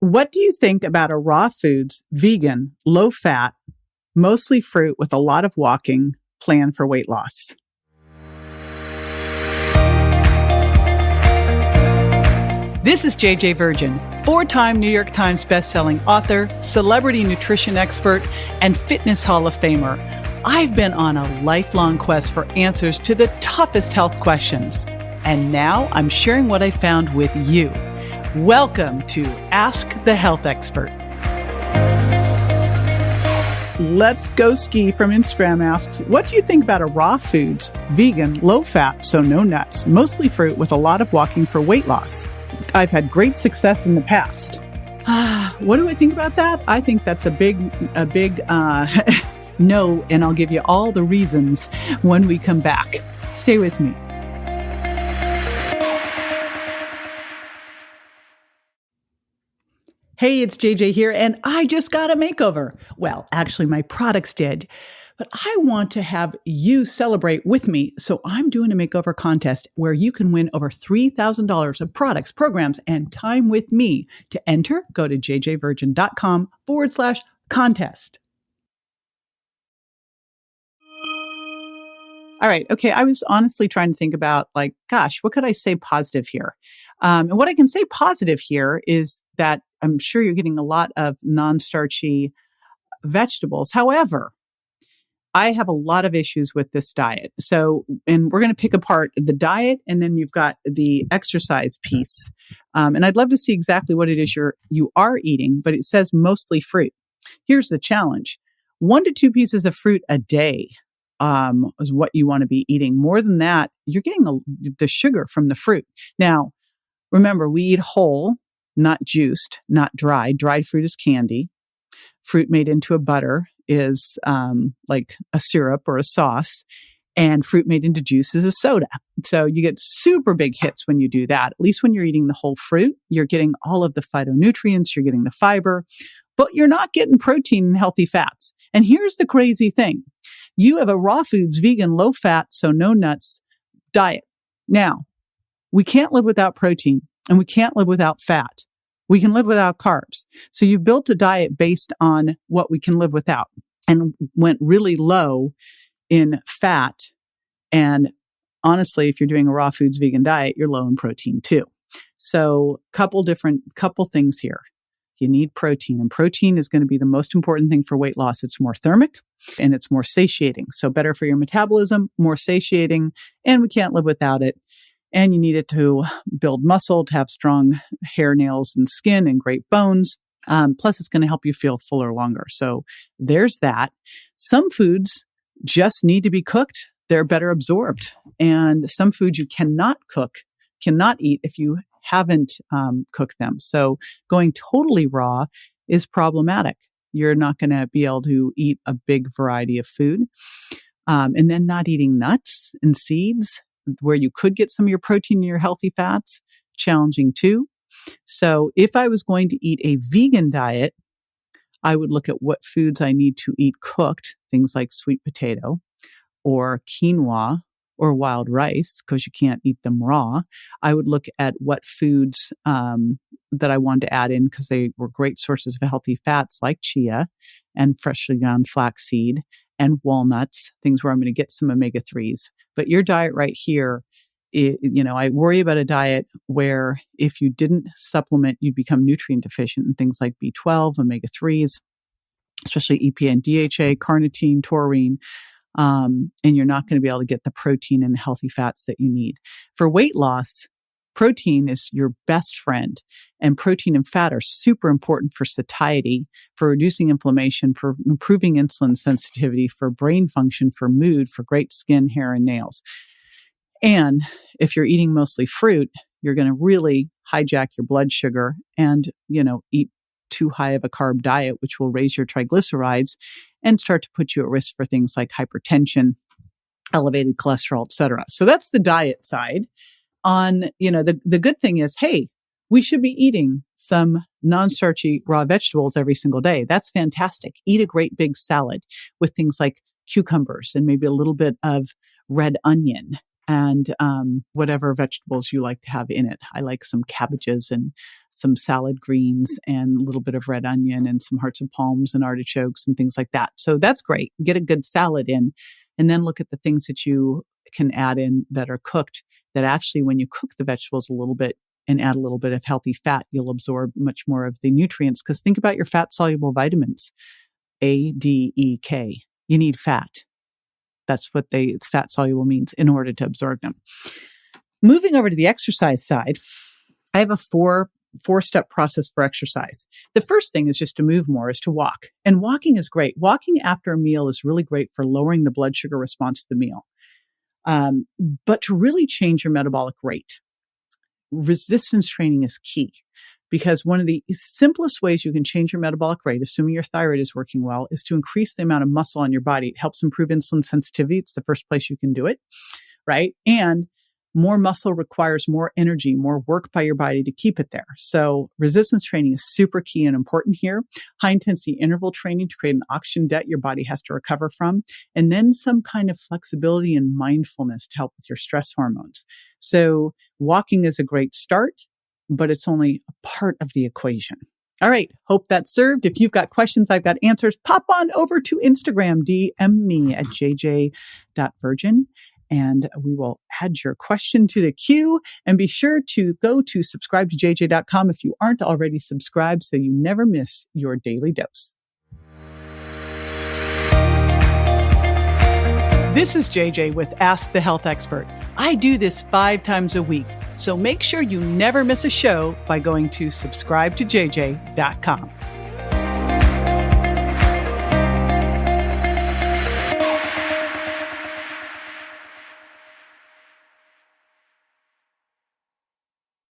What do you think about a raw foods, vegan, low fat, mostly fruit with a lot of walking plan for weight loss? This is JJ Virgin, 4-time New York Times bestselling author, celebrity nutrition expert, and fitness Hall of Famer. I've been on a lifelong quest for answers to the toughest health questions. And now I'm sharing what I found with you. Welcome to Ask the Health Expert. Let's Go Ski from Instagram asks, what do you think about a raw foods, vegan, low fat, so no nuts, mostly fruit with a lot of walking for weight loss? I've had great success in the past. What do I think about that? I think that's a big no, and I'll give you all the reasons when we come back. Stay with me. Hey, it's JJ here, and I just got a makeover. Well, actually, my products did. But I want to have you celebrate with me, so I'm doing a makeover contest where you can win over $3,000 of products, programs, and time with me. To enter, go to jjvirgin.com/contest. All right. Okay. I was honestly trying to think about gosh, what could I say positive here? And what I can say positive here is that I'm sure you're getting a lot of non-starchy vegetables. However, I have a lot of issues with this diet. So, and we're going to pick apart the diet, and then you've got the exercise piece. And I'd love to see exactly what it is you are eating, but it says mostly fruit. Here's the challenge. 1 to 2 pieces of fruit a day is what you want to be eating. More than that, you're getting the sugar from the fruit. Now, remember, we eat whole, not juiced, not dried. Dried fruit is candy. Fruit made into a butter is like a syrup or a sauce, and fruit made into juice is a soda. So you get super big hits when you do that. At least when you're eating the whole fruit, you're getting all of the phytonutrients, you're getting the fiber, but you're not getting protein and healthy fats. And here's the crazy thing. You have a raw foods, vegan, low fat, so no nuts diet. Now, we can't live without protein, and we can't live without fat. We can live without carbs. So you built a diet based on what we can live without and went really low in fat. And honestly, if you're doing a raw foods vegan diet, you're low in protein too. So couple things here. You need protein, and protein is going to be the most important thing for weight loss. It's more thermic and it's more satiating. So better for your metabolism, more satiating, and we can't live without it. And you need it to build muscle, to have strong hair, nails, and skin, and great bones. Plus, it's going to help you feel fuller longer. So there's that. Some foods just need to be cooked. They're better absorbed. And some foods you cannot eat if you haven't cooked them. So going totally raw is problematic. You're not going to be able to eat a big variety of food. And then not eating nuts and seeds, where you could get some of your protein and your healthy fats, challenging too. So if I was going to eat a vegan diet, I would look at what foods I need to eat cooked, things like sweet potato or quinoa or wild rice, because you can't eat them raw. I would look at what foods that I wanted to add in because they were great sources of healthy fats like chia and freshly ground flaxseed and walnuts, things where I'm going to get some omega-3s. But your diet right here, I worry about a diet where if you didn't supplement, you'd become nutrient deficient in things like B12, omega-3s, especially EPA and DHA, carnitine, taurine, and you're not going to be able to get the protein and healthy fats that you need. For weight loss, protein is your best friend, and protein and fat are super important for satiety, for reducing inflammation, for improving insulin sensitivity, for brain function, for mood, for great skin, hair, and nails. And if you're eating mostly fruit, you're going to really hijack your blood sugar and, eat too high of a carb diet, which will raise your triglycerides and start to put you at risk for things like hypertension, elevated cholesterol, et cetera. So that's the diet side. The good thing is, hey, we should be eating some non-starchy raw vegetables every single day. That's fantastic. Eat a great big salad with things like cucumbers and maybe a little bit of red onion and whatever vegetables you like to have in it. I like some cabbages and some salad greens and a little bit of red onion and some hearts of palms and artichokes and things like that. So that's great. Get a good salad in, and then look at the things that you can add in that are cooked, that actually when you cook the vegetables a little bit and add a little bit of healthy fat, you'll absorb much more of the nutrients. Because think about your fat-soluble vitamins, A, D, E, K. You need fat. That's what fat soluble means in order to absorb them. Moving over to the exercise side, I have a four-step process for exercise. The first thing is just to move more, is to walk. And walking is great. Walking after a meal is really great for lowering the blood sugar response to the meal. But to really change your metabolic rate, resistance training is key, because one of the simplest ways you can change your metabolic rate, assuming your thyroid is working well, is to increase the amount of muscle on your body. It helps improve insulin sensitivity. It's the first place you can do it, right? And more muscle requires more energy, more work by your body to keep it there. So resistance training is super key and important here. High intensity interval training to create an oxygen debt your body has to recover from. And then some kind of flexibility and mindfulness to help with your stress hormones. So walking is a great start, but it's only a part of the equation. All right. Hope that served. If you've got questions, I've got answers. Pop on over to Instagram, DM me at jj.virgin. And we will add your question to the queue. And be sure to go to subscribe to jj.com if you aren't already subscribed, so you never miss your daily dose. This is JJ with Ask the Health Expert. I do this 5 times a week, so make sure you never miss a show by going to subscribe to jj.com.